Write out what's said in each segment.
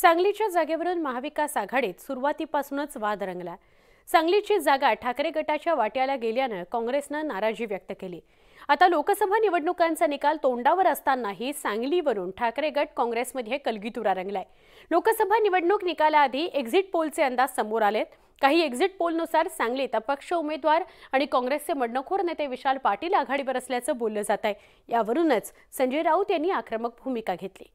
सांगलीच्या जागेवरून महाविकास आघाडीत सुरुवातीपासूनच वाद रंगला। सांगलीची जागा ठाकरे गटाच्या वाट्याला गेल्यानं काँग्रेसनं नाराजी व्यक्त केली। आता लोकसभा निवडणुकांचा निकाल तोंडावर असतानाही सांगलीवरून ठाकरे गट काँग्रेसमध्ये कलगीतुरा रंगलाय। लोकसभा निवडणूक निकालाआधी एक्झिट पोलचे अंदाज समोर आलेत। काही एक्झिट पोलनुसार सांगलीत अपक्ष उमेदवार आणि काँग्रेसचे बंडखोर नेते विशाल पाटील आघाडीवर असल्याचं बोललं जात आहे। यावरूनच संजय राऊत यांनी आक्रमक भूमिका घेतली।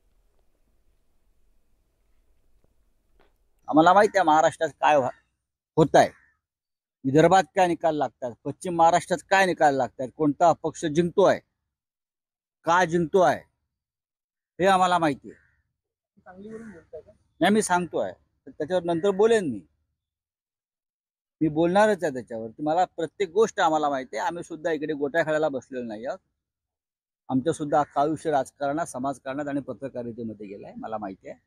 आम्हाला माहिती आहे महाराष्ट्रात काय होत आहे, विदर्भात काय निकाल लागतात, पश्चिम महाराष्ट्रात काय निकाल लागतात, कोणता अपक्ष जिंकतोय, का जिंकतोय हे आम्हाला माहिती आहे। सांगलीवरून बोलताय का? नाही, मी सांगतोय त्याच्यावर नंतर बोलेन। मी बोलणारच आहे त्याच्यावर। मला प्रत्येक गोष्ट आम्हाला माहिती आहे। आम्ही सुद्धा इकडे गोट्या खेळायला बसलेलो नाही आहोत। आमचं सुद्धा अख्खा आयुष्य राजकारणात, समाजकारणात आणि पत्रकारितेमध्ये गेलाय, मला माहिती आहे।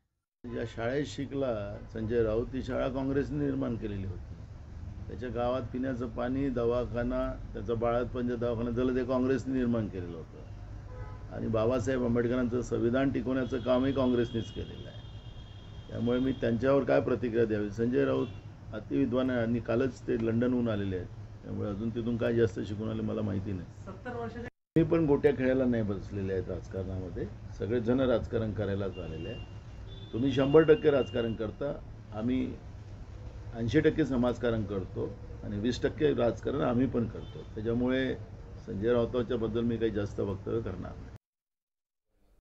या शाळेत शिकला संजय राऊत, ती शाळा काँग्रेसने निर्माण केलेली होती। त्याच्या गावात पिण्याचं पाणी, दवाखाना, त्याचा बाळातपणचा दवाखाना झालं ते काँग्रेसने निर्माण केलेलं होतं। आणि बाबासाहेब आंबेडकरांचं संविधान टिकवण्याचं कामही काँग्रेसनेच केलेलं आहे। त्यामुळे मी त्यांच्यावर काय प्रतिक्रिया द्यावी। संजय राऊत अतिविद्वान आहे आणि कालच ते लंडनहून आलेले आहेत, त्यामुळे अजून तिथून काय जास्त शिकून आले मला माहिती नाही। 70 वर्षाचे मी पण गोट्या खेळायला नाही बसलेले आहेत राजकारणामध्ये। सगळेजण राजकारण करायलाच आलेले आहेत। तुम्ही 100% राजकारण करता, आम्ही 80% समाजकारण करतो आणि 20% राजकारण आम्ही पण करतो। त्याच्यामुळे संजय राऊतांच्या बद्दल मी काही जास्त वक्तव्य करणार नाही।